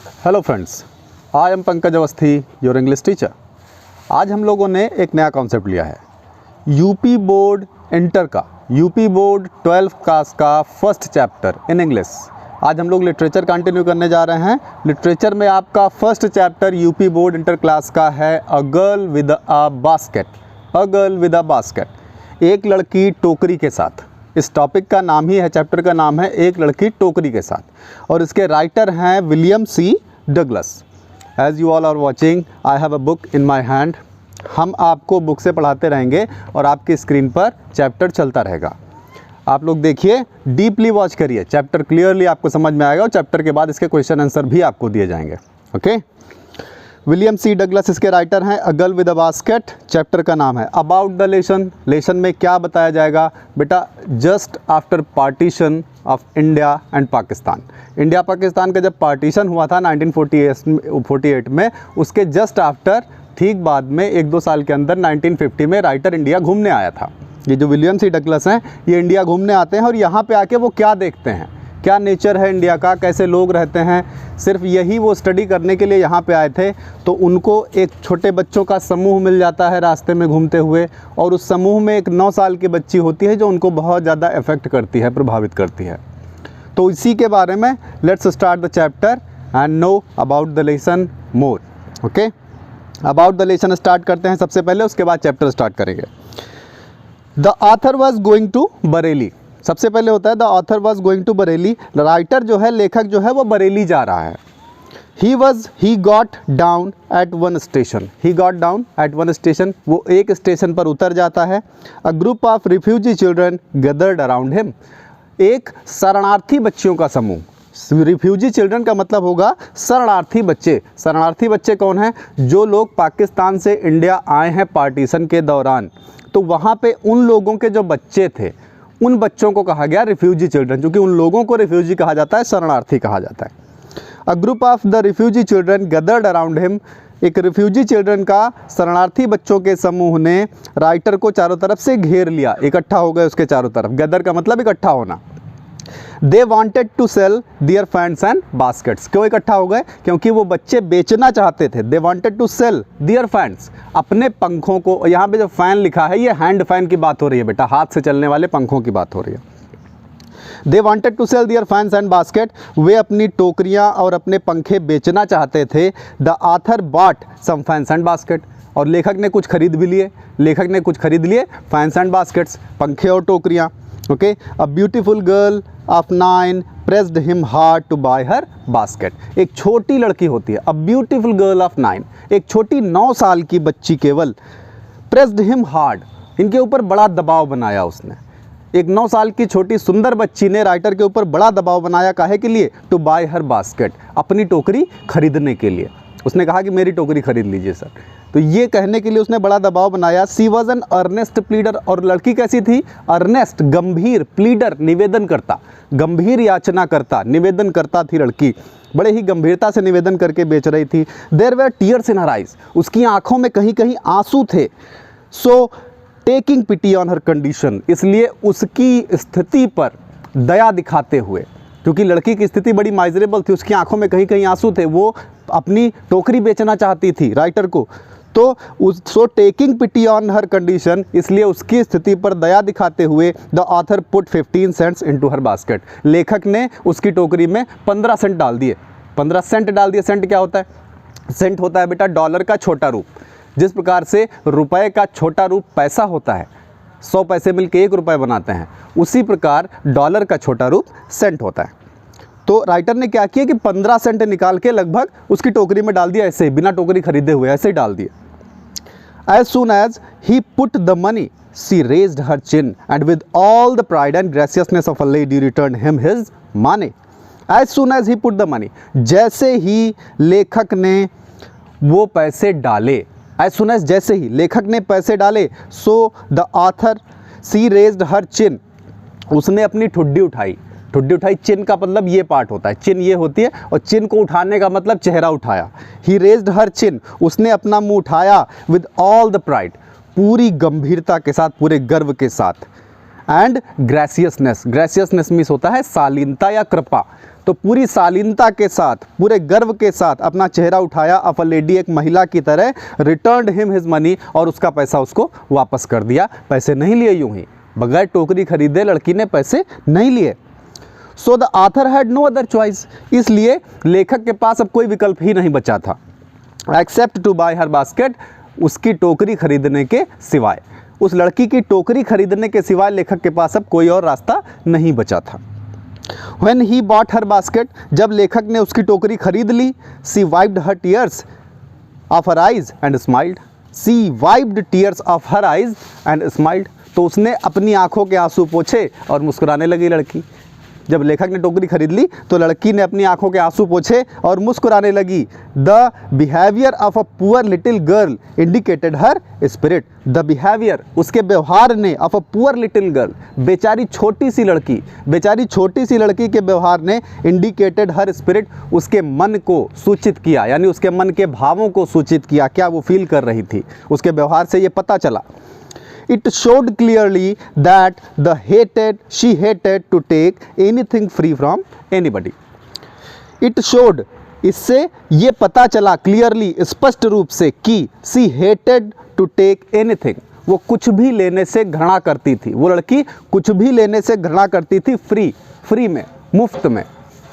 Hello friends, I am Pankaj Awasthi, your English teacher. आज हम लोगों ने एक नया कॉन्सेप्ट लिया है यूपी बोर्ड इंटर का, यूपी बोर्ड 12th क्लास का फर्स्ट चैप्टर इन इंग्लिश। आज हम लोग लिटरेचर कंटिन्यू करने जा रहे हैं। लिटरेचर में आपका first chapter UP board inter class का है a girl with a basket. A girl with a basket, एक लड़की टोकरी के साथ। इस टॉपिक का नाम ही है, चैप्टर का नाम है एक लड़की टोकरी के साथ, और इसके राइटर हैं William C Douglas. As you all are watching, I have a book in my hand. हम आपको बुक से पढ़ाते रहेंगे और आपकी स्क्रीन पर चैप्टर चलता रहेगा। आप लोग देखिए, डीपली वॉच करिए, चैप्टर क्लियरली आपको समझ में आएगा और चैप्टर के बाद इसके क्वेश्चन आंसर भी आपको दिए जाएंगे। ओके, विलियम सी डगलस इसके राइटर हैं। A girl with a basket, chapter का नाम है अबाउट द लेसन। लेसन में क्या बताया जाएगा बेटा? Just after partition of India and Pakistan. India Pakistan का जब पार्टीशन हुआ था 1948 में, उसके जस्ट आफ्टर, ठीक बाद में 1-2 साल के अंदर 1950 में राइटर इंडिया घूमने आया था। ये जो विलियम सी डगलस हैं, ये इंडिया घूमने आते हैं और यहाँ पे आके वो क्या देखते हैं, क्या नेचर है इंडिया का, कैसे लोग रहते हैं, सिर्फ यही वो स्टडी करने के लिए यहाँ पे आए थे। तो उनको एक छोटे बच्चों का समूह मिल जाता है रास्ते में घूमते हुए, और उस समूह में एक 9 साल की बच्ची होती है जो उनको बहुत ज़्यादा इफ़ेक्ट करती है, प्रभावित करती है। तो इसी के बारे में let's start the chapter and know about the lesson more. Okay, about the lesson start करते हैं सबसे पहले, उसके बाद चैप्टर स्टार्ट करेंगे। The author was going to Bareilly. सबसे पहले होता है the author was going to Bareilly. Writer जो है, लेखक जो है, वो बरेली जा रहा है। He got down at one station. He got down at one station, वो एक स्टेशन पर उतर जाता है। A group of refugee children gathered around him. एक शरणार्थी बच्चियों का समूह। रिफ्यूजी चिल्ड्रन का मतलब होगा शरणार्थी बच्चे। शरणार्थी बच्चे कौन हैं? जो लोग पाकिस्तान से इंडिया आए हैं पार्टीशन के दौरान, तो वहाँ पे उन लोगों के जो बच्चे थे, उन बच्चों को कहा गया रिफ्यूजी चिल्ड्रन, क्योंकि उन लोगों को रिफ्यूजी कहा जाता है, शरणार्थी कहा जाता है। A group of the refugee children gathered around him. एक रिफ्यूजी चिल्ड्रन का, शरणार्थी बच्चों के समूह ने राइटर को चारों तरफ से घेर लिया, इकट्ठा हो गए उसके चारों तरफ। गैदर का मतलब इकट्ठा होना। They wanted to sell their fans and baskets. क्यों इकट्ठा हो गए? क्योंकि वो बच्चे बेचना चाहते थे। They wanted to sell their fans, अपने पंखों को। यहाँ पे जो फैन लिखा है, ये हैंड फैन की बात हो रही है बेटा, हाथ से चलने वाले पंखों की बात हो रही है। They wanted to sell their fans and basket, वे अपनी टोकरियाँ और अपने पंखे बेचना चाहते थे। The author bought some fans and basket, और लेखक ने कुछ खरीद भी लिए। लेखक ने कुछ खरीद लिए, फैंस एंड बास्केट्स, पंखे और टोकरियाँ। Okay, a beautiful girl of 9 pressed him hard to buy her basket. एक छोटी लड़की होती है, अ ब्यूटीफुल गर्ल ऑफ 9, एक छोटी 9 साल की बच्ची केवल, प्रेस्ड हिम हार्ड, इनके ऊपर बड़ा दबाव बनाया उसने। एक 9 साल की छोटी सुंदर बच्ची ने राइटर के ऊपर बड़ा दबाव बनाया, काहे के लिए? टू बाय हर बास्केट, अपनी टोकरी खरीदने के लिए। उसने कहा कि मेरी टोकरी खरीद लीजिए सर, तो ये कहने के लिए उसने बड़ा दबाव बनाया। सी वॉज एन अर्नेस्ट प्लीडर, और लड़की कैसी थी? अर्नेस्ट, गंभीर, प्लीडर, निवेदन करता, गंभीर याचना करता, निवेदन करता थी लड़की, बड़े ही गंभीरता से निवेदन करके बेच रही थी। There were tears in her eyes, उसकी आंखों में कहीं कहीं आंसू थे। So taking pity on her condition, इसलिए उसकी स्थिति पर दया दिखाते हुए, क्योंकि लड़की की स्थिति बड़ी माइजरेबल थी, उसकी आंखों में कहीं कहीं आंसू थे, वो अपनी टोकरी बेचना चाहती थी राइटर को, तो so taking pity on her condition, इसलिए उसकी स्थिति पर दया दिखाते हुए the author put 15 cents into her basket. लेखक ने उसकी टोकरी में 15 सेंट डाल दिए। 15 सेंट डाल दिए। सेंट क्या होता है? सेंट होता है बेटा डॉलर का छोटा रूप। जिस प्रकार से रुपए का छोटा रूप पैसा होता है, 100 पैसे मिलके 1 रुपये बनाते हैं, उसी प्रकार डॉलर का छोटा रूप सेंट होता है। तो राइटर ने क्या किया कि 15 सेंट निकाल के लगभग उसकी टोकरी में डाल दिया, ऐसे ही बिना टोकरी खरीदे हुए ऐसे ही डाल दिए। As soon as he put the money, she raised her chin and with all the pride and graciousness of a lady returned him his money. As soon as he put the money, जैसे ही लेखक ने वो पैसे डाले, as soon as जैसे ही लेखक ने पैसे डाले, so the author she raised her chin, उसने अपनी ठुड्डी उठाई। ठुड्डी उठाई, चिन का मतलब ये पार्ट होता है, चिन ये होती है, और चिन को उठाने का मतलब चेहरा उठाया। ही रेज्ड हर चिन, उसने अपना मुंह उठाया। विद ऑल द प्राइड, पूरी गंभीरता के साथ, पूरे गर्व के साथ। एंड ग्रेसियसनेस, ग्रेसियसनेस मीन्स होता है शालीनता या कृपा। तो पूरी शालीनता के साथ, पूरे गर्व के साथ अपना चेहरा उठाया ऑफ अ लेडी, एक महिला की तरह, रिटर्न्ड हिम हिज मनी, और उसका पैसा उसको वापस कर दिया। पैसे नहीं लिए, यूं ही बगैर टोकरी खरीदे लड़की ने पैसे नहीं लिए। So the author had no other choice, इसलिए लेखक के पास अब कोई विकल्प ही नहीं बचा था, except to buy her basket, उसकी टोकरी खरीदने के सिवाय। उस लड़की की टोकरी खरीदने के सिवाय लेखक के पास अब कोई और रास्ता नहीं बचा था। When he bought her basket, जब लेखक ने उसकी टोकरी खरीद ली, she wiped her tears of her eyes and smiled. She wiped tears of her eyes and smiled. तो उसने अपनी आंखों के आंसू पोंछे और मुस्कुराने लगी लड़की। जब लेखक ने टोकरी खरीद ली तो लड़की ने अपनी आंखों के आंसू पोंछे और मुस्कुराने लगी। The behaviour of a poor little girl indicated her spirit. The behaviour, उसके व्यवहार ने, of a poor little girl, बेचारी छोटी सी लड़की, बेचारी छोटी सी लड़की के व्यवहार ने इंडिकेटेड हर स्पिरिट, उसके मन को सूचित किया, यानी उसके मन के भावों को सूचित किया, क्या वो फील कर रही थी, उसके व्यवहार से ये पता चला। It showed clearly that she hated to take anything free from anybody. It showed, इससे ये पता चला क्लियरली, स्पष्ट रूप से, कि she hated to take anything, वो कुछ भी लेने से घृणा करती थी। वो लड़की कुछ भी लेने से घृणा करती थी, फ्री में, मुफ्त में,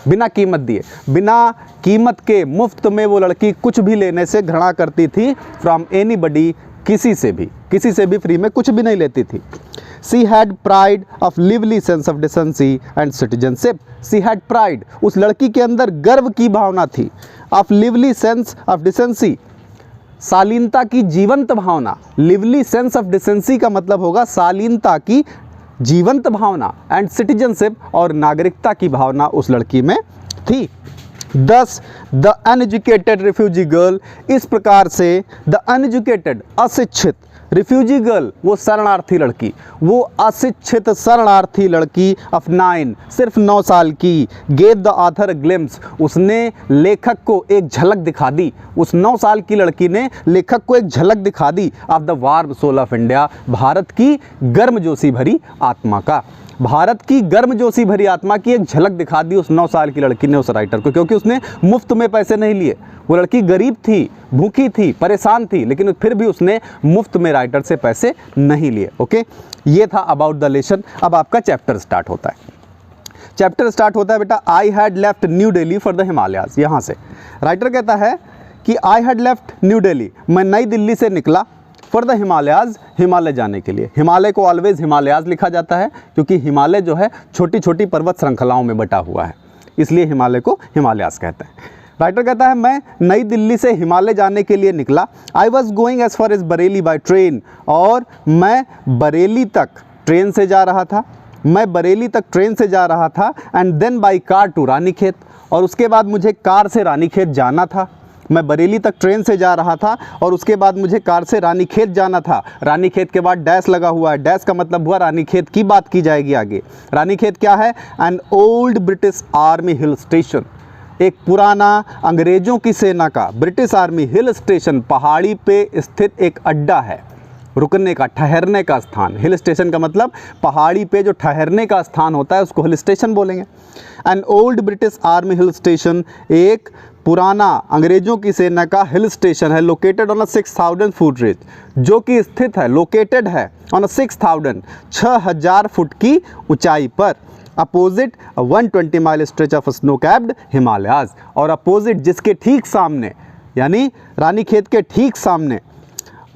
बिना कीमत दिए, बिना कीमत के मुफ्त में वो लड़की कुछ भी लेने से घृणा करती थी। फ्रॉम एनीबडी, किसी से भी फ्री में कुछ भी नहीं लेती थी। She had pride of lively sense of decency and citizenship. She had pride, उस लड़की के अंदर गर्व की भावना थी। of lively sense of decency, शालीनता की जीवंत भावना। lively sense of decency का मतलब होगा शालीनता की जीवंत भावना, एंड सिटीजनशिप, और नागरिकता की भावना उस लड़की में थी। Thus the uneducated refugee girl, इस प्रकार से the uneducated, अशिक्षित, रिफ्यूजी गर्ल, वो शरणार्थी लड़की, वो अशिक्षित शरणार्थी लड़की of 9, सिर्फ 9 साल की, gave the author a glimpse, उसने लेखक को एक झलक दिखा दी। उस 9 साल की लड़की ने लेखक को एक झलक दिखा दी of the warm soul of India, Bharat की गर्मजोशी भरी आत्मा का, भारत की गर्मजोशी भरी आत्मा की एक झलक दिखा दी उस 9 साल की लड़की ने उस राइटर को, क्योंकि उसने मुफ्त में पैसे नहीं लिए। वो लड़की गरीब थी, भूखी थी, परेशान थी, लेकिन फिर भी उसने मुफ्त में राइटर से पैसे नहीं लिए। ओके, ये था अबाउट द लेसन। अब आपका चैप्टर स्टार्ट होता है। चैप्टर स्टार्ट होता है बेटा, I had left new Delhi for the Himalayas. यहाँ से राइटर कहता है कि I had left new Delhi, मैं नई दिल्ली से निकला, फॉर द हिमालयाज, हिमालय जाने के लिए। हिमालय को ऑलवेज हिमालयाज लिखा जाता है, क्योंकि हिमालय जो है छोटी छोटी पर्वत श्रृंखलाओं में बटा हुआ है, इसलिए हिमालय को हिमालयाज कहते हैं। राइटर कहता है मैं नई दिल्ली से हिमालय जाने के लिए निकला। I was going as far as Bareilly by train, और मैं बरेली तक ट्रेन से जा रहा था, मैं बरेली तक ट्रेन से जा रहा था। And then by car to Ranikhet, और उसके बाद मुझे कार से रानीखेत जाना था। मैं बरेली तक ट्रेन से जा रहा था और उसके बाद मुझे कार से रानीखेत जाना था। रानीखेत के बाद डैश लगा हुआ है, डैश का मतलब हुआ रानीखेत की बात की जाएगी आगे। रानीखेत क्या है? An old British army hill station, एक पुराना अंग्रेज़ों की सेना का ब्रिटिश आर्मी हिल स्टेशन, पहाड़ी पे स्थित एक अड्डा है, रुकने का, ठहरने का स्थान। हिल स्टेशन का मतलब पहाड़ी पे जो ठहरने का स्थान होता है उसको हिल स्टेशन बोलेंगे। An old British army hill station, एक पुराना अंग्रेज़ों की सेना का हिल स्टेशन है, located on a 6000 foot range, जो कि स्थित है, लोकेटेड है ऑन अ 6000 फुट की ऊंचाई पर। Opposite 120 mile stretch of snow capped Himalayas, और अपोजिट जिसके ठीक सामने, यानी रानीखेत के ठीक सामने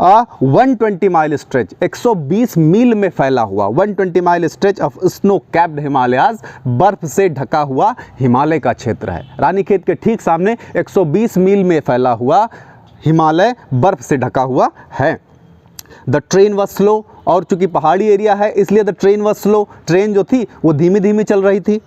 120 माइल स्ट्रेच, 120 मील में फैला हुआ 120 mile stretch of snow capped Himalayas, बर्फ से ढका हुआ हिमालय का क्षेत्र है। रानीखेत के ठीक सामने 120 मील में फैला हुआ हिमालय बर्फ से ढका हुआ है। द ट्रेन वॉज स्लो, और चूंकि पहाड़ी एरिया है इसलिए the train was slow, train जो थी वो धीमी धीमी चल रही थी।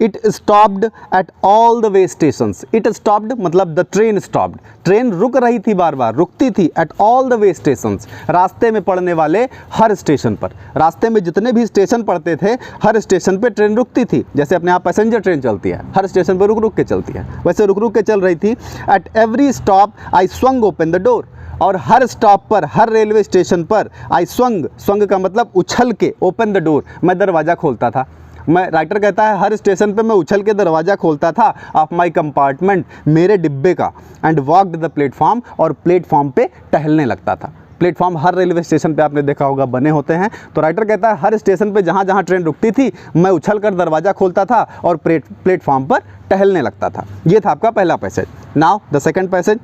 It stopped at all the way stations, it stopped मतलब द ट्रेन स्टॉप्ड, ट्रेन रुक रही थी, बार बार रुकती थी। At all the way stations, रास्ते में पड़ने वाले हर स्टेशन पर, रास्ते में जितने भी स्टेशन पड़ते थे हर स्टेशन पे ट्रेन रुकती थी। जैसे अपने यहाँ पैसेंजर ट्रेन चलती है, हर स्टेशन पर रुक रुक के चलती है, वैसे रुक रुक के चल रही थी। At every stop I swung open the door, और हर स्टॉप पर, हर रेलवे स्टेशन पर आई स्वंग का मतलब उछल के, ओपन द डोर, मैं दरवाज़ा खोलता था। मैं, राइटर कहता है, हर स्टेशन पे मैं उछल के दरवाज़ा खोलता था ऑफ माई कंपार्टमेंट, मेरे डिब्बे का, एंड वॉकड द प्लेटफॉर्म, और प्लेटफॉर्म पे टहलने लगता था। प्लेटफॉर्म हर रेलवे स्टेशन पे आपने देखा होगा बने होते हैं। तो राइटर कहता है हर स्टेशन पे जहाँ जहाँ ट्रेन रुकती थी मैं उछल कर दरवाज़ा खोलता था और प्लेटफॉर्म पर टहलने लगता था। ये था आपका पहला passage. Now the second passage,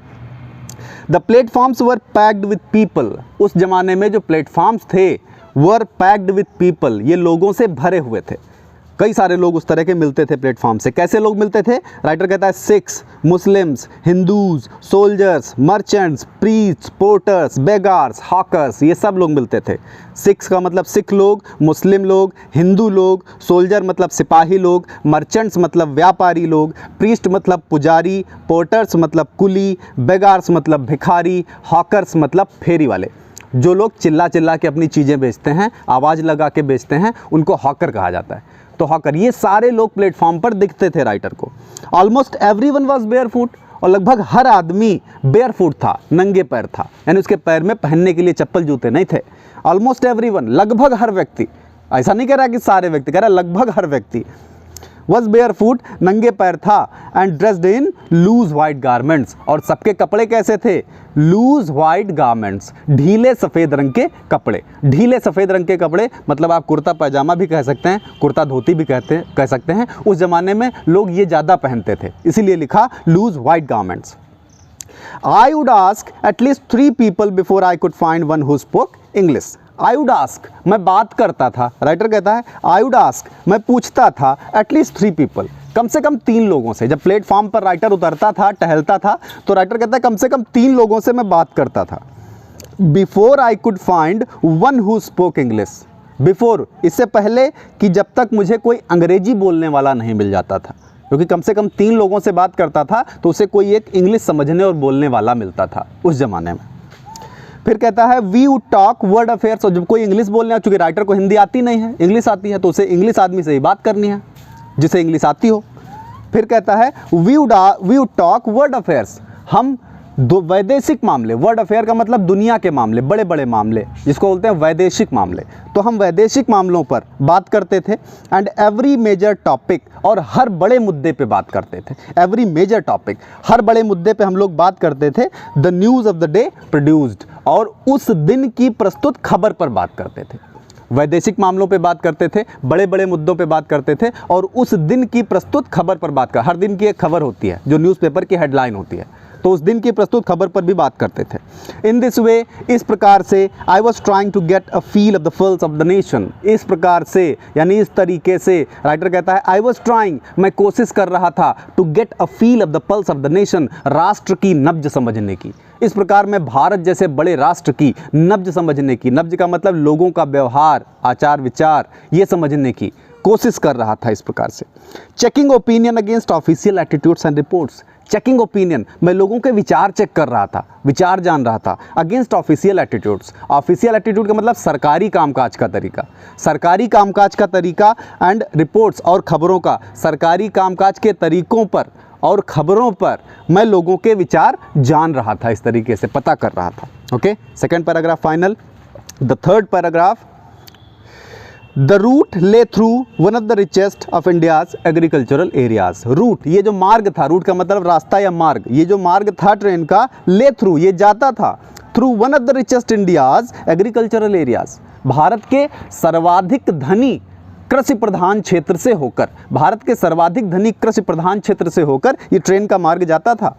the platforms were packed with people. उस ज़माने में जो प्लेटफॉर्म्स थे वर पैक्ड विथ पीपल, ये लोगों से भरे हुए थे। कई सारे लोग उस तरह के मिलते थे प्लेटफॉर्म से। कैसे लोग मिलते थे? राइटर कहता है Sikhs, Muslims, Hindus, soldiers, merchants, priests, porters, beggars, hawkers, ये सब लोग मिलते थे। सिख्स का मतलब सिख लोग, मुस्लिम लोग, हिंदू लोग, सोल्जर मतलब सिपाही लोग, मर्चेंट्स मतलब व्यापारी लोग, प्रीस्ट मतलब पुजारी, पोर्टर्स मतलब कुली, बेगार्स मतलब भिखारी, हॉकर्स मतलब फेरी वाले। जो लोग चिल्ला चिल्ला के अपनी चीज़ें बेचते हैं, आवाज़ लगा के बेचते हैं, उनको हॉकर कहा जाता है। तो हॉकर, ये सारे लोग प्लेटफॉर्म पर दिखते थे राइटर को। ऑलमोस्ट एवरीवन वाज बेयरफुट, और लगभग हर आदमी बेयरफुट था, नंगे पैर था, यानी उसके पैर में पहनने के लिए चप्पल जूते नहीं थे। ऑलमोस्ट एवरीवन, लगभग हर व्यक्ति, ऐसा नहीं कह रहा कि सारे व्यक्ति, कह रहा लगभग हर व्यक्ति, वॉज बेयरफुट, नंगे पैर था, and dressed in loose white garments, और सबके कपड़े कैसे थे? लूज वाइट गारमेंट्स, ढीले सफ़ेद रंग के कपड़े। ढीले सफ़ेद रंग के कपड़े मतलब आप कुर्ता पैजामा भी कह सकते हैं, कुर्ता धोती भी कह सकते हैं। उस ज़माने में लोग ये ज़्यादा पहनते थे, इसीलिए लिखा loose white garments. I would ask at least 3 people before I could find one who spoke English. I would ask, मैं बात करता था, राइटर कहता है आई वुड आस्क, मैं पूछता था, एटलीस्ट 3 people, कम से कम 3 लोगों से। जब प्लेटफॉर्म पर राइटर उतरता था, टहलता था, तो राइटर कहता है कम से कम 3 लोगों से मैं बात करता था। Before I could find one who spoke English, before, इससे पहले कि जब तक मुझे कोई अंग्रेजी बोलने वाला नहीं मिल जाता था, क्योंकि कम से कम 3 लोगों से बात करता था तो उसे कोई एक इंग्लिश समझने और बोलने वाला मिलता था उस ज़माने में। फिर कहता है we would talk world affairs, और जब कोई इंग्लिश बोलने, चूँकि राइटर को हिंदी आती नहीं है, इंग्लिश आती है, तो उसे इंग्लिश आदमी से ही बात करनी है जिसे इंग्लिश आती हो। फिर कहता है we would talk world affairs, हम दो वैदेशिक मामले, वर्ड अफेयर का मतलब दुनिया के मामले, बड़े बड़े मामले, जिसको बोलते हैं वैदेशिक मामले, तो हम वैदेशिक मामलों पर बात करते थे। एंड एवरी मेजर टॉपिक, और हर बड़े मुद्दे पे बात करते थे। एवरी मेजर टॉपिक, हर बड़े मुद्दे पे हम लोग बात करते थे। The news of the day produced, और उस दिन की प्रस्तुत खबर पर बात करते थे। वैदेशिक मामलों पे बात करते थे, बड़े बड़े मुद्दों पे बात करते थे, और उस दिन की प्रस्तुत खबर पर बात कर, हर दिन की एक खबर होती है जो न्यूज़पेपर की हेडलाइन होती है, तो उस दिन की प्रस्तुत खबर पर भी बात करते थे। इन दिस वे, इस प्रकार से, I was trying to get a feel of the pulse of the nation, इस प्रकार से, यानी इस तरीके से, राइटर कहता है आई वॉज ट्राइंग, मैं कोशिश कर रहा था, to get a feel of the pulse of the nation, राष्ट्र की नब्ज समझने की। इस प्रकार मैं भारत जैसे बड़े राष्ट्र की नब्ज समझने की, नब्ज का मतलब लोगों का व्यवहार, आचार विचार, ये समझने की कोशिश कर रहा था इस प्रकार से। Checking opinion against official attitudes and reports, checking opinion, मैं लोगों के विचार चेक कर रहा था, विचार जान रहा था। Against official attitudes, official attitude का मतलब सरकारी कामकाज का तरीका, सरकारी कामकाज का तरीका, एंड रिपोर्ट्स, और खबरों का, सरकारी कामकाज के तरीकों पर और खबरों पर मैं लोगों के विचार जान रहा था, इस तरीके से पता कर रहा था। Okay, second paragraph final. The third paragraph, the route lay through one of the richest of India's agricultural areas. Route, ये जो मार्ग था, रूट का मतलब रास्ता या मार्ग, ये जो मार्ग था ट्रेन का, ले थ्रू, ये जाता था through one of the richest India's agricultural areas, Bharat के सर्वाधिक धनी कृषि प्रधान क्षेत्र से होकर, भारत के सर्वाधिक धनी कृषि प्रधान क्षेत्र से होकर ये ट्रेन का मार्ग जाता था।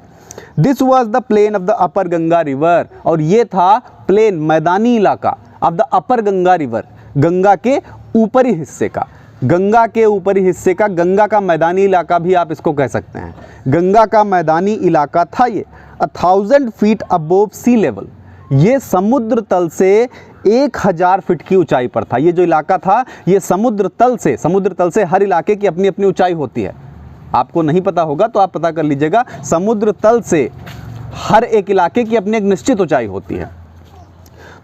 This was the plain of the upper Ganga river, और ये था प्लेन, मैदानी इलाका, of the upper Ganga river, Ganga के ऊपरी हिस्से का, गंगा के ऊपरी हिस्से का, गंगा का मैदानी इलाका भी आप इसको कह सकते हैं। गंगा का मैदानी इलाका था ये। 1000 फीट अबोव सी लेवल, ये समुद्र तल से 1000 फीट की ऊंचाई पर था। ये जो इलाका था ये समुद्र तल से, हर इलाके की अपनी अपनी ऊंचाई होती है, आपको नहीं पता होगा तो आप पता कर लीजिएगा। समुद्र तल से हर एक इलाके की अपनी एक निश्चित ऊंचाई होती है।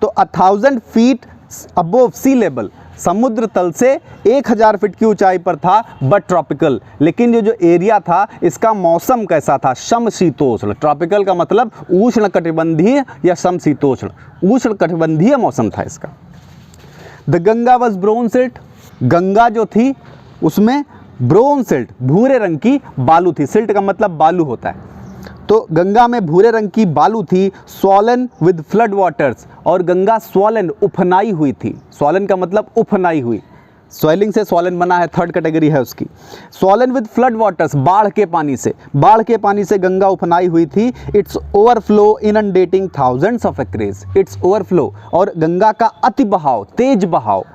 तो 1000 फीट अबोव सी लेवल, समुद्र तल से 1000 फीट की ऊंचाई पर था, बट ट्रॉपिकल। लेकिन ये जो एरिया था इसका मौसम कैसा था? समशीतोष्ण। ट्रॉपिकल का मतलब उष्ण कटिबंधीय या समशीतोष्ण, उष्ण कटिबंधीय मौसम था इसका। The Ganga was brown silt, Ganga जो थी उसमें ब्राउन सिल्ट, भूरे रंग की बालू थी। सिल्ट का मतलब बालू होता है, तो गंगा में भूरे रंग की बालू थी। स्वॉलन विद फ्लड वाटर्स, और गंगा स्वॉलन उफनाई हुई थी। स्वॉलन का मतलब उफनाई हुई, स्वेलिंग से स्वॉलन बना है, थर्ड कैटेगरी है उसकी। स्वॉलन विद फ्लड वाटर्स, बाढ़ के पानी से, बाढ़ के पानी से गंगा उफनाई हुई थी। Its overflow inundating thousands of acreage, its overflow, और गंगा का अति बहाव, तेज बहाव,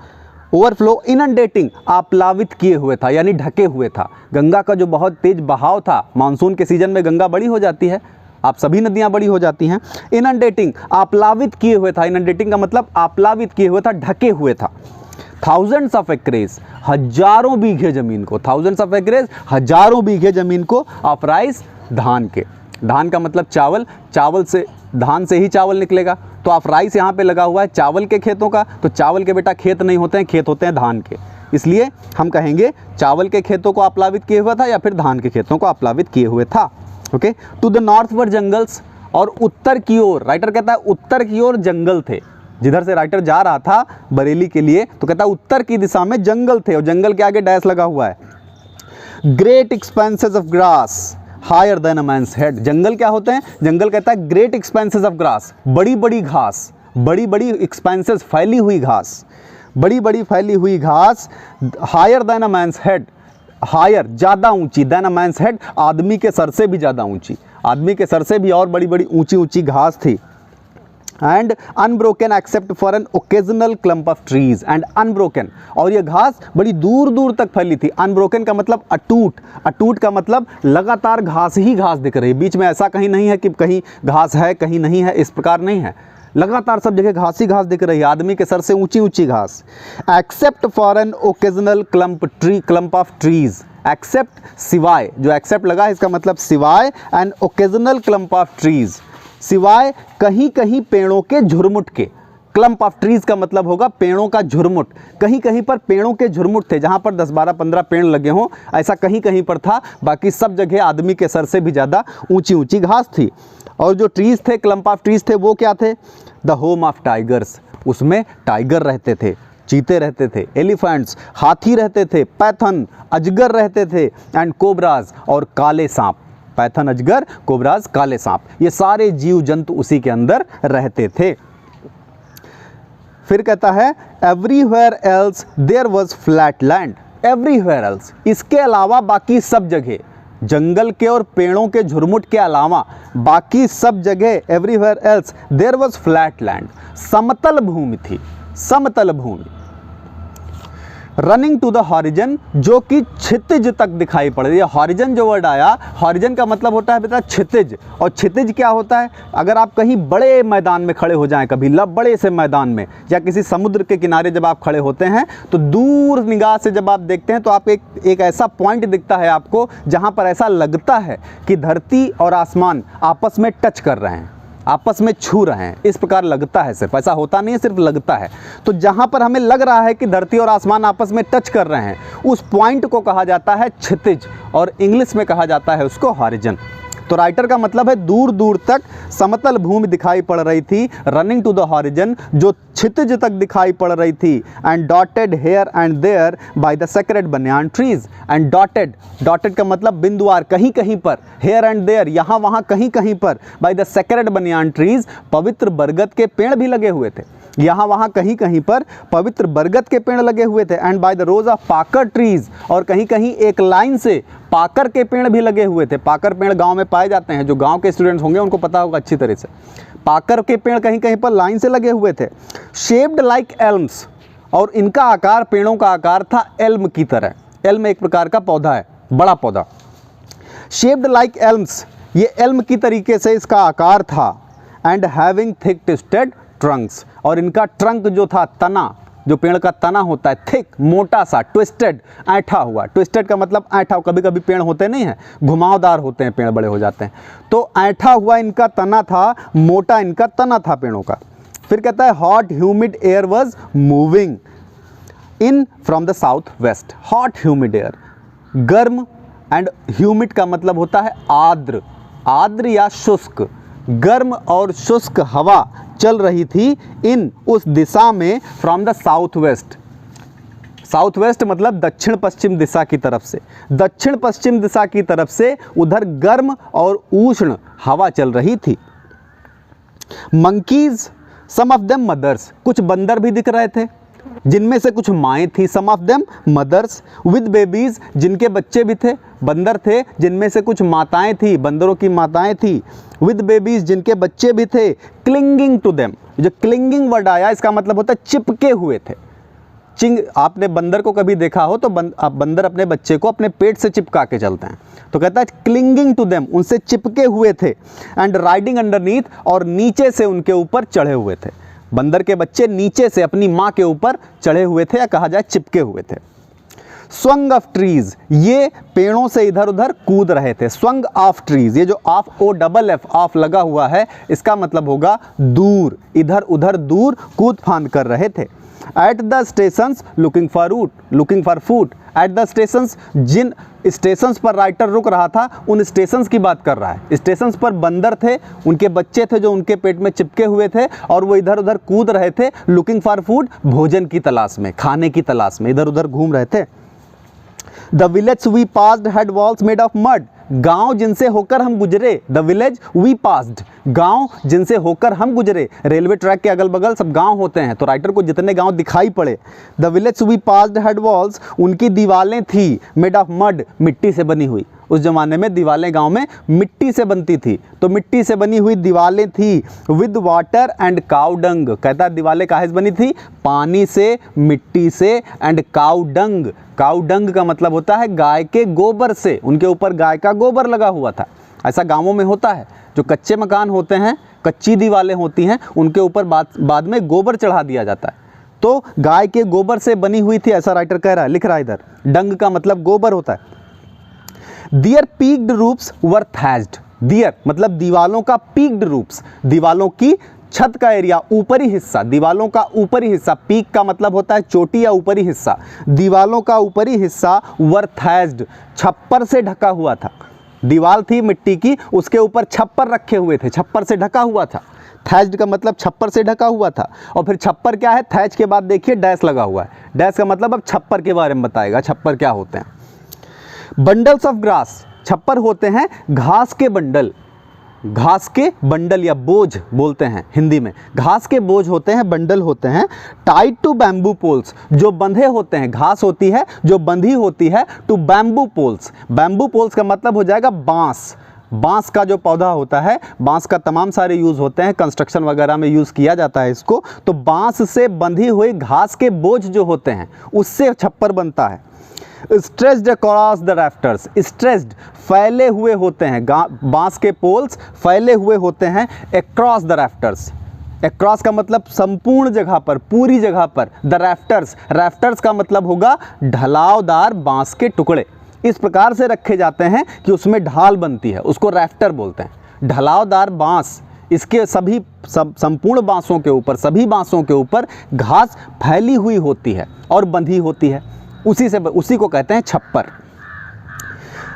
ओवरफ्लो इनंडेटिंग, आप्लावित किए हुए था, यानी ढके हुए था। गंगा का जो बहुत तेज बहाव था, मानसून के सीजन में गंगा बड़ी हो जाती है, आप सभी नदियां बड़ी हो जाती हैं। इनंडेटिंग, आप्लावित किए हुए था, इनंडेटिंग का मतलब आप्लावित किए हुए था, ढके हुए था। थाउजेंड्स ऑफ एकरेज, हजारों बीघे जमीन को, थाउजेंड्स ऑफ एकरेज, हजारों बीघे जमीन को, ऑफ राइस, धान के। धान का मतलब चावल, चावल से, धान से ही चावल निकलेगा, तो आप राइस यहाँ पे लगा हुआ है चावल के खेतों का, तो चावल के बेटा खेत नहीं होते हैं, खेत होते हैं धान के, इसलिए हम कहेंगे चावल के खेतों को आप्लावित किए हुआ था या फिर धान के खेतों को आप्लावित किए हुए था। Okay, to the north were jungles, और उत्तर की ओर, राइटर कहता है उत्तर की ओर जंगल थे। जिधर से राइटर जा रहा था बरेली के लिए, तो कहता है उत्तर की दिशा में जंगल थे, और जंगल के आगे डैश लगा हुआ है। Great expanses of grass higher than a man's head, जंगल क्या होते हैं? जंगल कहता है ग्रेट एक्सपेंसेस ऑफ ग्रास, बड़ी बड़ी घास, बड़ी बड़ी एक्सपेंसेस, फैली हुई घास, बड़ी बड़ी फैली हुई घास। Higher than a man's head, higher ज़्यादा ऊंची, देन अ मैन्स हेड आदमी के सर से भी ज़्यादा ऊंची, आदमी के सर से भी और बड़ी बड़ी ऊंची ऊंची घास थी। And unbroken except for an occasional clump of trees, and unbroken, और ये घास बड़ी दूर दूर तक फैली थी। अनब्रोकन का मतलब अटूट, अटूट का मतलब लगातार घास ही घास दिख रही है, बीच में ऐसा कहीं नहीं है कि कहीं घास है कहीं नहीं है, इस प्रकार नहीं है, लगातार सब जगह घास ही घास दिख रही है, आदमी के सर से ऊंची ऊंची घास। Except for an occasional clump of trees, except सिवाय, जो एक्सेप्ट लगा है इसका मतलब सिवाय, an occasional clump of trees, सिवाय कहीं कहीं पेड़ों के झुरमुट के। क्लम्प ऑफ ट्रीज का मतलब होगा पेड़ों का झुरमुट, कहीं कहीं पर पेड़ों के झुरमुट थे, जहां पर 10, 12, 15 पेड़ लगे हों, ऐसा कहीं कहीं पर था, बाकी सब जगह आदमी के सर से भी ज़्यादा ऊंची ऊंची घास थी। और जो ट्रीज थे, क्लम्प ऑफ ट्रीज थे, वो क्या थे? द होम ऑफ टाइगर्स, उसमें टाइगर रहते थे, चीते रहते थे, एलिफेंट्स, हाथी रहते थे, पैथन, अजगर रहते थे, एंड कोबराज, और काले सांप, पैथन, अजगर, कोबराज, काले सांप, ये सारे जीव जंतु उसी के अंदर रहते थे। फिर कहता है everywhere else there was flat land, everywhere else, इसके अलावा बाकी सब जगह, जंगल के और पेड़ों के झुरमुट के अलावा बाकी सब जगह, everywhere else there was flat land, समतल भूमि थी, समतल भूमि। रनिंग टू द हॉरिजन, जो कि क्षितिज तक दिखाई पड़ रही है। हॉरिजन जो वर्ड आया, हॉरिजन का मतलब होता है बेटा क्षितिज, और क्षितिज क्या होता है? अगर आप कहीं बड़े मैदान में खड़े हो जाएं, कभी बड़े से मैदान में या किसी समुद्र के किनारे जब आप खड़े होते हैं, तो दूर निगाह से जब आप देखते हैं तो आप एक ऐसा पॉइंट दिखता है आपको जहां पर ऐसा लगता है कि धरती और आसमान आपस में टच कर रहे हैं, आपस में छू रहे हैं, इस प्रकार लगता है, सिर्फ ऐसा होता नहीं है, सिर्फ लगता है। तो जहाँ पर हमें लग रहा है कि धरती और आसमान आपस में टच कर रहे हैं, उस पॉइंट को कहा जाता है क्षितिज, और इंग्लिश में कहा जाता है उसको हॉरिजन। तो राइटर का मतलब है दूर दूर तक समतल भूमि दिखाई पड़ रही थी, रनिंग टू द हॉरिजन, जो क्षितिज तक दिखाई पड़ रही थी, and dotted here and there by the sacred banyan trees, and dotted, dotted का मतलब बिंदुवार, कहीं कहीं पर, हेयर एंड देयर यहाँ वहाँ कहीं कहीं पर, bye the sacred banyan trees, पवित्र बरगद के पेड़ भी लगे हुए थे, यहाँ वहाँ कहीं कहीं पर पवित्र बरगद के पेड़ लगे हुए थे, and by the rose of पाकर ट्रीज, और कहीं कहीं एक लाइन से पाकर के पेड़ भी लगे हुए थे। पाकर पेड़ गांव में पाए जाते हैं, जो गांव के स्टूडेंट्स होंगे उनको पता होगा अच्छी तरह से, पाकर के पेड़ कहीं कहीं पर लाइन से लगे हुए थे। शेप्ड लाइक एल्म्स, और इनका आकार, पेड़ों का आकार था एल्म की तरह, एल्म एक प्रकार का पौधा है, बड़ा पौधा। शेप्ड लाइक एल्म्स, ये एल्म की तरीके से इसका आकार था, and having thick twisted Trunks, और इनका ट्रंक जो था, तना, जो पेड़ का तना होता है, थिक, मोटा सा, ट्विस्टेड, ऐंठा हुआ, ट्विस्टेड का मतलब ऐंठा, कभी कभी पेड़ होते नहीं हैं, घुमावदार होते हैं पेड़, बड़े हो जाते हैं, तो ऐंठा हुआ इनका तना था, मोटा इनका तना था पेड़ों का। फिर कहता है hot humid air was moving, in from the south west, hot humid air, गर्म, एंड ह्यूमिड का मतलब होता है आर्द्र, आर्द्र या शुष्क, गर्म और शुष्क हवा चल रही थी इन उस दिशा में from the south west. South west मतलब दक्षिण पश्चिम दिशा की तरफ से, दक्षिण पश्चिम दिशा की तरफ से उधर गर्म और उष्ण हवा चल रही थी। Monkeys, some of them mothers, कुछ बंदर भी दिख रहे थे जिनमें से कुछ माएँ थी, some of them mothers, with babies, जिनके बच्चे भी थे, बंदर थे जिनमें से कुछ माताएं थी, बंदरों की माताएं थी, विद बेबीज, जिनके बच्चे भी थे, क्लिंगिंग टू देम, जो क्लिंगिंग वर्ड आया इसका मतलब होता है चिपके हुए थे। आपने बंदर को कभी देखा हो तो बंदर अपने बच्चे को अपने पेट से चिपका के चलते हैं, तो कहता है क्लिंगिंग टू देम, उनसे चिपके हुए थे, एंड राइडिंग अंडरनीथ, और नीचे से उनके ऊपर चढ़े हुए थे। बंदर के बच्चे नीचे से अपनी माँ के ऊपर चढ़े हुए थे, या कहा जाए चिपके हुए थे। स्वंग ऑफ ट्रीज, ये पेड़ों से इधर उधर कूद रहे थे। स्वंग ऑफ ट्रीज, ये जो of O double F of लगा हुआ है इसका मतलब होगा दूर, इधर उधर दूर कूद फांद कर रहे थे। At the stations looking for food, at the stations, जिन स्टेशंस पर राइटर रुक रहा था उन स्टेशंस की बात कर रहा है। स्टेशंस पर बंदर थे, उनके बच्चे थे जो उनके पेट में चिपके हुए थे, और वो इधर उधर कूद रहे थे, लुकिंग फॉर फूड, भोजन की तलाश में, खाने की तलाश में इधर उधर घूम रहे थे। The village we passed had walls made of mud, गांव जिनसे होकर हम गुजरे, द विलेज वी पास्ड, गांव जिनसे होकर हम गुजरे, रेलवे ट्रैक के अगल बगल सब गांव होते हैं, तो राइटर को जितने गांव दिखाई पड़े, the village we passed had walls, उनकी दीवारें थी, मेड ऑफ मड, मिट्टी से बनी हुई। उस जमाने में दीवारें गांव में मिट्टी से बनती थी, तो मिट्टी से बनी हुई दीवारें थी। With water and cow dung, कहता दीवारें काहे से बनी थी, पानी से, मिट्टी से, and cow dung, cow dung का मतलब होता है गाय के गोबर से, उनके ऊपर गाय का गोबर लगा हुआ था। ऐसा गांवों में होता है, जो कच्चे मकान होते हैं, कच्ची दीवारें होती हैं, उनके ऊपर बाद में गोबर चढ़ा दिया जाता है, तो गाय के गोबर से बनी हुई थी, ऐसा राइटर कह रहा है, लिख रहा है इधर। डंग का मतलब गोबर होता है। दियर पीक्ड रूफ्स वर थैच्ड, दियर मतलब दीवालों का, पीक्ड रूफ्स दीवालों की छत का एरिया, ऊपरी हिस्सा, दीवालों का ऊपरी हिस्सा, पीक का मतलब होता है चोटी या ऊपरी हिस्सा, दीवालों का ऊपरी हिस्सा वर थैच्ड, छप्पर से ढका हुआ था। दीवार थी मिट्टी की, उसके ऊपर छप्पर रखे हुए थे, छप्पर से ढका हुआ था। थैच्ड का मतलब छप्पर से ढका हुआ था। और फिर छप्पर क्या है, थैच के बाद देखिए डैश लगा हुआ है, डैश का मतलब अब छप्पर के बारे में बताएगा, छप्पर क्या होते हैं। बंडल्स ऑफ ग्रास, छप्पर होते हैं घास के बंडल, घास के बंडल या बोझ बोलते हैं हिंदी में, घास के बोझ होते हैं, बंडल होते हैं। टाइड टू बैम्बू पोल्स, जो बंधे होते हैं, घास होती है जो बंधी होती है, to bamboo poles, bamboo poles का मतलब हो जाएगा बांस, बांस का जो पौधा होता है, बांस का तमाम सारे यूज़ होते हैं, कंस्ट्रक्शन वगैरह में यूज़ किया जाता है इसको, तो बांस से बंधी हुई घास के बोझ जो होते हैं उससे छप्पर बनता है। स्ट्रेच्ड अक्रॉस द रैफ्टर्स, स्ट्रेच्ड फैले हुए होते हैं, बांस के पोल्स फैले हुए होते हैं, अक्रॉस द रैफ्टर्स, अक्रॉस का मतलब संपूर्ण जगह पर, पूरी जगह पर, द रैफ्टर्स, रैफ्टर्स का मतलब होगा ढलावदार बांस के टुकड़े, इस प्रकार से रखे जाते हैं कि उसमें ढाल बनती है, उसको रैफ्टर बोलते हैं। ढलावदार बांस, इसके सभी संपूर्ण बांसों के ऊपर, सभी बांसों के ऊपर घास फैली हुई होती है और बंधी होती है, उसी को कहते हैं छप्पर।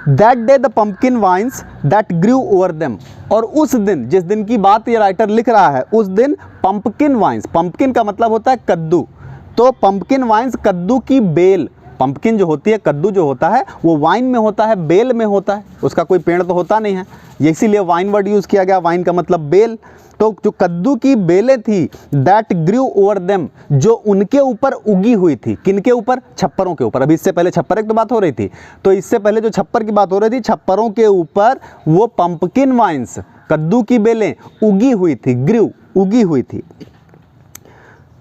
That day the pumpkin vines that grew over them, और उस दिन, जिस दिन की बात ये राइटर लिख रहा है, उस दिन पंपकिन वाइन्स, पंपकिन का मतलब होता है कद्दू, तो पंपकिन वाइन्स कद्दू की बेल, पंपकिन जो होती है, कद्दू जो होता है वो वाइन में होता है, बेल में होता है, उसका कोई पेड़ तो होता नहीं है, इसीलिए वाइन वर्ड यूज़ किया गया, वाइन का मतलब बेल, तो जो कद्दू की बेलें थी, दैट ग्रू ओवर देम, जो उनके ऊपर उगी हुई थी, किनके ऊपर, छप्परों के ऊपर। अभी इससे पहले छप्पर की तो बात हो रही थी, तो इससे पहले जो छप्पर की बात हो रही थी, छप्परों के ऊपर वो पंपकिन वाइन्स, कद्दू की बेलें उगी हुई थी, ग्रू उगी हुई थी।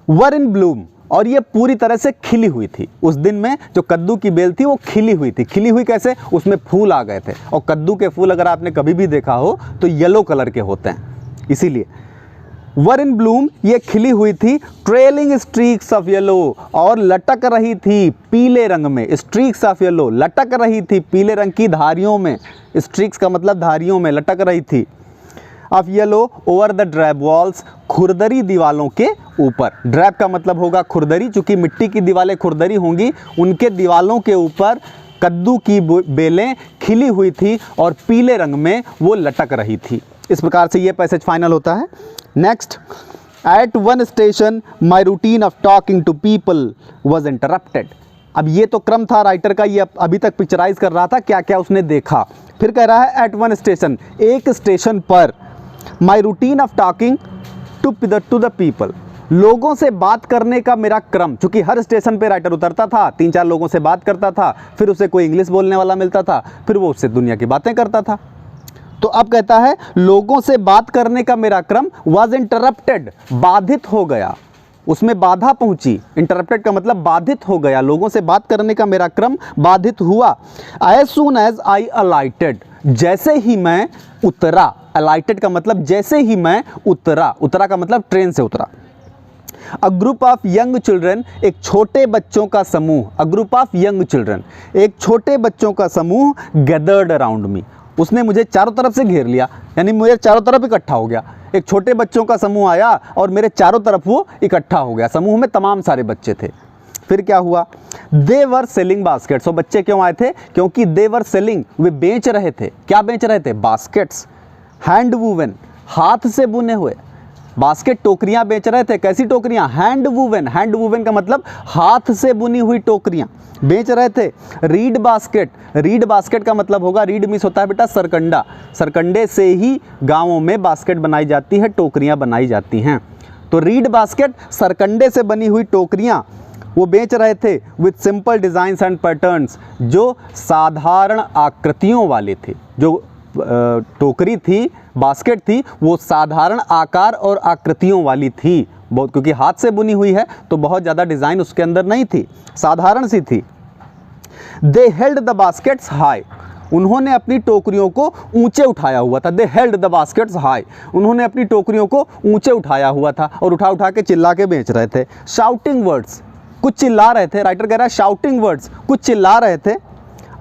वर इन ब्लूम, और ये पूरी तरह से खिली हुई थी, उस दिन में जो कद्दू की बेल थी वो खिली हुई थी। खिली हुई कैसे, उसमें फूल आ गए थे, और कद्दू के फूल अगर आपने कभी भी देखा हो तो येलो कलर के होते हैं, इसीलिए वर इन ब्लूम, ये खिली हुई थी। ट्रेलिंग स्ट्रीक्स ऑफ येलो, और लटक रही थी पीले रंग में, स्ट्रीक्स ऑफ येलो, लटक रही थी पीले रंग की धारियों में, स्ट्रीक्स का मतलब धारियों में, लटक रही थी। Of yellow over the drab walls, खुरदरी दीवालों के ऊपर। ड्रैब का मतलब होगा खुरदरी, चूंकि मिट्टी की दीवारें खुरदरी होंगी, उनके दीवालों के ऊपर कद्दू की बेलें खिली हुई थी और पीले रंग में वो लटक रही थी। इस प्रकार से ये पैसेज फाइनल होता है। Next, at one station my routine of talking to people was interrupted. अब ये तो क्रम था राइटर का, ये अभी तक पिक्चराइज कर रहा था क्या क्या उसने देखा। फिर कह रहा है एट वन स्टेशन, एक स्टेशन पर, my routine of talking to the people, लोगों से बात करने का मेरा क्रम, चूंकि हर स्टेशन पे राइटर उतरता था, 3-4 लोगों से बात करता था, फिर उसे कोई इंग्लिश बोलने वाला मिलता था, फिर वो उससे दुनिया की बातें करता था। तो अब कहता है लोगों से बात करने का मेरा क्रम वाज इंटरप्टेड, बाधित हो गया, उसमें बाधा पहुंची। इंटरप्टेड का मतलब बाधित हो गया, लोगों से बात करने का मेरा क्रम बाधित हुआ। एज सून एज आई अलाइटेड, जैसे ही मैं उतरा। अलाइटेड का मतलब जैसे ही मैं उतरा, उतरा का मतलब ट्रेन से उतरा। अ ग्रुप ऑफ यंग चिल्ड्रन, एक छोटे बच्चों का समूह। अ ग्रुप ऑफ यंग चिल्ड्रन, एक छोटे बच्चों का समूह गैदर्ड अराउंड मी, उसने मुझे चारों तरफ से घेर लिया, यानी मेरे चारों तरफ इकट्ठा हो गया। एक छोटे बच्चों का समूह आया और मेरे चारों तरफ वो इकट्ठा हो गया। समूह में तमाम सारे बच्चे थे। फिर क्या हुआ, दे वर सेलिंग बास्केट्स। वो बच्चे क्यों आए थे, क्योंकि दे वर सेलिंग, वे बेच रहे थे। क्या बेच रहे थे, बास्केट्स, हैंड वूवन, हाथ से बुने हुए। बास्केट टोकरियां बेच रहे थे, कैसी टोकरियां, हैंड वूवन। हैंड वूवन का मतलब हाथ से बुनी हुई टोकरियां बेच रहे थे। रीड बास्केट, रीड बास्केट का मतलब होगा, रीड मीन्स होता है बेटा सरकंडा, सरकंडे से ही गांवों में बास्केट बनाई जाती है, टोकरियां बनाई जाती हैं। तो रीड बास्केट, सरकंडे से बनी हुई टोकरियां वो बेच रहे थे। With simple designs and patterns, जो साधारण आकृतियों वाले थे। जो टोकरी थी, बास्केट थी, वो साधारण आकार और आकृतियों वाली थी बहुत, क्योंकि हाथ से बुनी हुई है तो बहुत ज़्यादा डिज़ाइन उसके अंदर नहीं थी, साधारण सी थी। दे हेल्ड द बास्केट्स हाई, उन्होंने अपनी टोकरियों को ऊंचे उठाया हुआ था। दे हेल्ड द बास्केट्स हाई, उन्होंने अपनी टोकरियों को ऊंचे उठाया हुआ था और उठा उठा के चिल्ला के बेच रहे थे। शाउटिंग वर्ड्स, कुछ चिल्ला रहे थे। राइटर कह रहा है शाउटिंग वर्ड्स, कुछ चिल्ला रहे थे।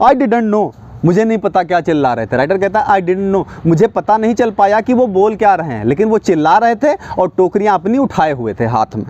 आई डिडंट नो, मुझे नहीं पता क्या चिल्ला रहे थे। राइटर कहता है आई डिडंट नो, मुझे पता नहीं चल पाया कि वो बोल क्या रहे हैं, लेकिन वो चिल्ला रहे थे और टोकरियां अपनी उठाए हुए थे हाथ में।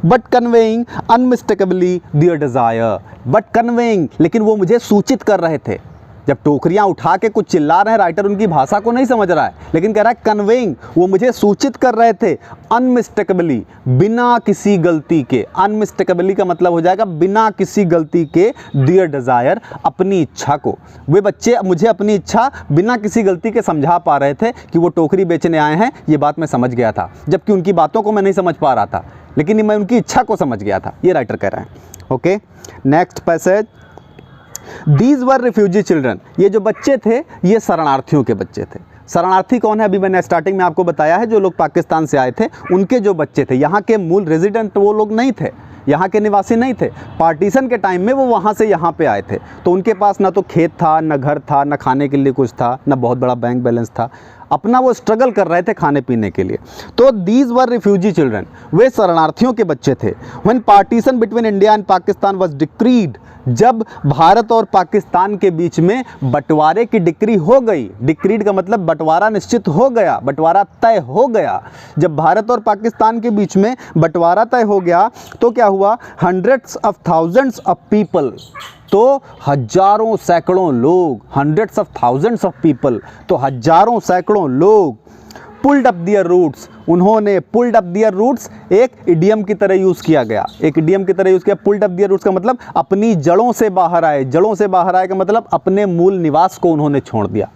But conveying unmistakably their desire, but conveying, लेकिन वो मुझे सूचित कर रहे थे। जब टोकरियां उठा के कुछ चिल्ला रहे हैं, राइटर उनकी भाषा को नहीं समझ रहा है, लेकिन कह रहा है कन्वेइंग, वो मुझे सूचित कर रहे थे। अनमिस्टेकेबली, बिना किसी गलती के। अनमिस्टेकेबली का मतलब हो जाएगा बिना किसी गलती के, डियर डिज़ायर, अपनी इच्छा को। वे बच्चे मुझे अपनी इच्छा बिना किसी गलती के समझा पा रहे थे कि वो टोकरी बेचने आए हैं, ये बात मैं समझ गया था, जबकि उनकी बातों को मैं नहीं समझ पा रहा था, लेकिन मैं उनकी इच्छा को समझ गया था, ये राइटर कह रहे हैं। Okay, next passage. These were refugee children, ये जो बच्चे थे ये शरणार्थियों के बच्चे थे। शरणार्थी कौन है, अभी मैंने स्टार्टिंग में आपको बताया है, जो लोग पाकिस्तान से आए थे उनके जो बच्चे थे। यहाँ के मूल रेजिडेंट वो लोग नहीं थे, यहाँ के निवासी नहीं थे। पार्टीशन के टाइम में वो वहाँ से यहाँ पे आए थे, तो उनके पास ना तो खेत था, ना घर था, ना खाने के लिए कुछ था, ना बहुत बड़ा बैंक बैलेंस था। अपना वो स्ट्रगल कर रहे थे खाने पीने के लिए। तो दीज वर रिफ्यूजी चिल्ड्रन, वे शरणार्थियों के बच्चे थे। When partition between India and Pakistan was decreed, जब भारत और पाकिस्तान के बीच में बंटवारे की डिक्री हो गई। डिक्रीड का मतलब बंटवारा निश्चित हो गया, बंटवारा तय हो गया। जब भारत और पाकिस्तान के बीच में बंटवारा तय हो गया तो क्या हुआ, hundreds of thousands of people, तो हजारों सैकड़ों लोग, hundreds of thousands of people, तो हजारों सैकड़ों लोग, पुल्ड अप दियर रूट्स, उन्होंने पुल्ड अप दियर रूट्स एक इडियम की तरह यूज़ किया गया, एक इडियम की तरह यूज़ किया। पुल्ड अप दियर रूट्स का मतलब अपनी जड़ों से बाहर आए, जड़ों से बाहर आए का मतलब अपने मूल निवास को उन्होंने छोड़ दिया।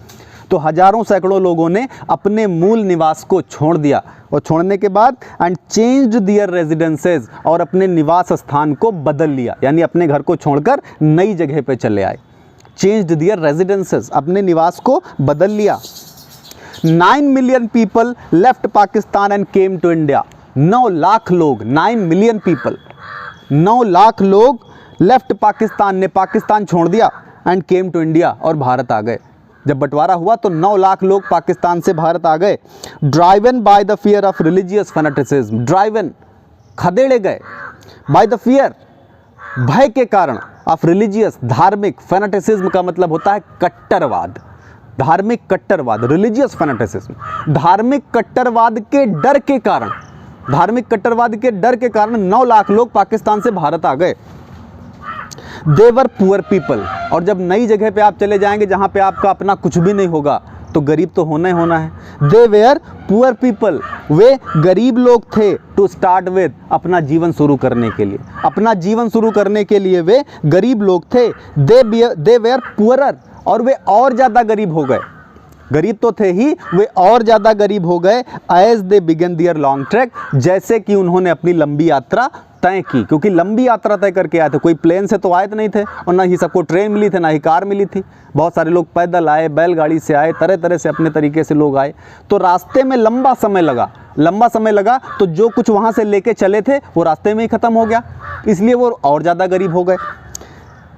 तो हजारों सैकड़ों लोगों ने अपने मूल निवास को छोड़ दिया, और छोड़ने के बाद एंड चेंज्ड दियर रेजिडेंसेज, और अपने निवास स्थान को बदल लिया, यानी अपने घर को छोड़कर नई जगह पे चले आए। चेंज्ड दियर रेजिडेंसेज, अपने निवास को बदल लिया। 9 million people left Pakistan and came to India, 9 lakh लोग, 9 मिलियन पीपल, 9 लाख लोग लेफ्ट पाकिस्तान, ने पाकिस्तान छोड़ दिया, एंड केम टू इंडिया, और भारत आ गए। जब बंटवारा हुआ तो 9 लाख लोग पाकिस्तान से भारत आ गए। Driven by the fear of religious fanaticism, driven खदेड़े गए, बाय द फियर भय के कारण, ऑफ रिलीजियस धार्मिक, फैनेटिसिज्म का मतलब होता है कट्टरवाद, धार्मिक कट्टरवाद, रिलीजियस फैनेटिसिज्म, धार्मिक कट्टरवाद के डर के कारण, धार्मिक कट्टरवाद के डर के कारण 9 लाख लोग पाकिस्तान से भारत आ गए। देवर पुअर पीपल, और जब नई जगह पे आप चले जाएंगे जहाँ पे आपका अपना कुछ भी नहीं होगा तो गरीब तो होना ही होना है। दे वेयर पुअर पीपल, वे गरीब लोग थे टू स्टार्ट विद, अपना जीवन शुरू करने के लिए, अपना जीवन शुरू करने के लिए वे गरीब लोग थे। दे वेयर पुअरर, और वे और ज़्यादा गरीब हो गए, गरीब तो थे ही, वे और ज़्यादा गरीब हो गए। As they began their long trek, जैसे कि उन्होंने अपनी लंबी यात्रा तय की, क्योंकि लंबी यात्रा तय करके आए थे, कोई प्लेन से तो आए तो नहीं थे, और ना ही सबको ट्रेन मिली थी, ना ही कार मिली थी, बहुत सारे लोग पैदल आए, बैलगाड़ी से आए, तरह तरह से अपने तरीके से लोग आए, तो रास्ते में लंबा समय लगा, तो जो कुछ वहाँ से लेके चले थे वो रास्ते में ही ख़त्म हो गया, इसलिए वो और ज़्यादा गरीब हो गए।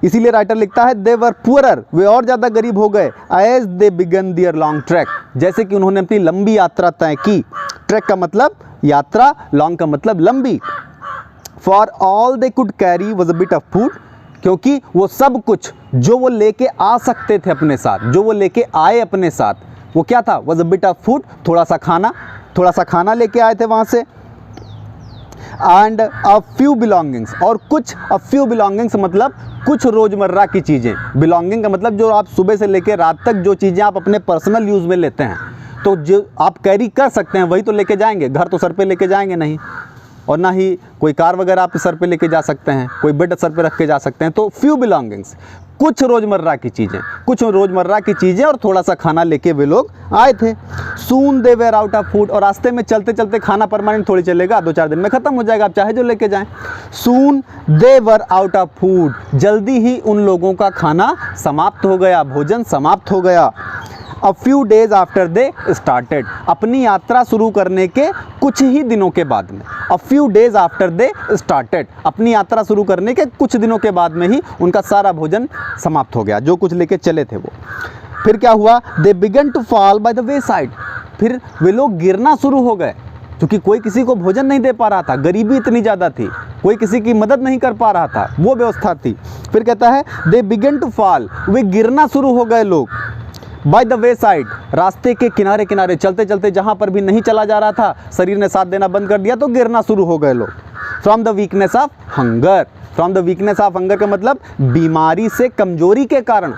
इसीलिए राइटर लिखता है दे वर पुअरर, वे और ज़्यादा गरीब हो गए। As they began their long trek, जैसे कि उन्होंने अपनी लंबी यात्रा तय की। ट्रैक का मतलब यात्रा, लॉन्ग का मतलब लंबी। For all they could carry was a bit of food, क्योंकि वो सब कुछ जो वो लेके आ सकते थे अपने साथ, जो वो लेके आए अपने साथ, वो क्या था? Was a bit of food, थोड़ा सा खाना लेके आए थे वहाँ से। एंड अ फ्यू बिलोंगिंग्स, और कुछ, अ फ्यू बिलोंगिंग्स मतलब कुछ रोज़मर्रा की चीज़ें। बिलोंगिंग का मतलब जो आप सुबह से लेकर रात तक जो चीज़ें आप अपने पर्सनल यूज़ में लेते हैं, तो जो आप कैरी कर सकते हैं वही तो लेके जाएंगे, घर तो सर पे लेके जाएंगे नहीं, और ना ही कोई कार वगैरह आप सर पे लेके जा सकते हैं, कोई बेड सर पे रख के जा सकते हैं। तो फ्यू बिलोंगिंग्स, कुछ रोज़मर्रा की चीज़ें और थोड़ा सा खाना लेके वे लोग आए थे। Soon they were out of food, और रास्ते में चलते चलते खाना परमानेंट थोड़ी चलेगा, 2-4 दिन में ख़त्म हो जाएगा, आप चाहे जो लेके जाएं। सून दे वर आउट ऑफ फूड, जल्दी ही उन लोगों का खाना समाप्त हो गया, भोजन समाप्त हो गया। A few days after they started, अपनी यात्रा शुरू करने के कुछ ही दिनों के बाद में, a few days after they started, अपनी यात्रा शुरू करने के कुछ दिनों के बाद में ही उनका सारा भोजन समाप्त हो गया, जो कुछ लेके चले थे वो। फिर क्या हुआ? They began to fall by the wayside, फिर वे लोग गिरना शुरू हो गए, क्योंकि कोई किसी को भोजन नहीं दे पा रहा था, गरीबी इतनी ज़्यादा थी, कोई किसी की मदद नहीं कर पा रहा था, वो व्यवस्था थी। फिर कहता है दे बिगन टू फॉल, वे गिरना शुरू हो गए लोग। बाय द वे साइड, रास्ते के किनारे किनारे चलते चलते जहाँ पर भी नहीं चला जा रहा था, शरीर ने साथ देना बंद कर दिया तो गिरना शुरू हो गए लोग। From the weakness of hunger, from the weakness of hunger का मतलब बीमारी से कमजोरी के कारण,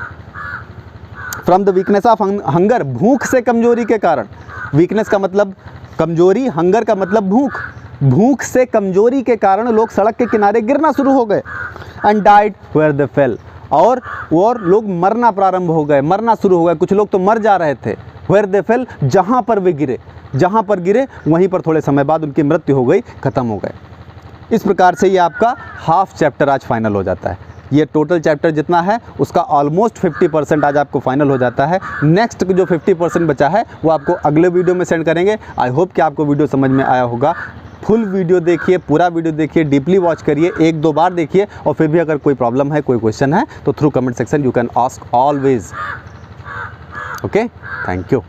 from the weakness of hunger, भूख से कमजोरी के कारण। वीकनेस का मतलब कमजोरी, हंगर का मतलब भूख, भूख से कमजोरी के कारण लोग सड़क के किनारे गिरना शुरू हो गए। And died where they fell, और लोग मरना प्रारंभ हो गए, मरना शुरू हो गए, कुछ लोग तो मर जा रहे थे। वेयर दे फेल, जहाँ पर वे गिरे, जहाँ पर गिरे वहीं पर थोड़े समय बाद उनकी मृत्यु हो गई, ख़त्म हो गए। इस प्रकार से ये आपका हाफ चैप्टर आज फाइनल हो जाता है। ये टोटल चैप्टर जितना है उसका ऑलमोस्ट 50% आज आपको फाइनल हो जाता है। नेक्स्ट जो 50% बचा है वो आपको अगले वीडियो में सेंड करेंगे। आई होप कि आपको वीडियो समझ में आया होगा। फुल वीडियो देखिए, पूरा वीडियो देखिए, डीपली वॉच करिए, 1-2 बार देखिए, और फिर भी अगर कोई प्रॉब्लम है, कोई क्वेश्चन है तो through comment section you can ask always. Okay, thank you.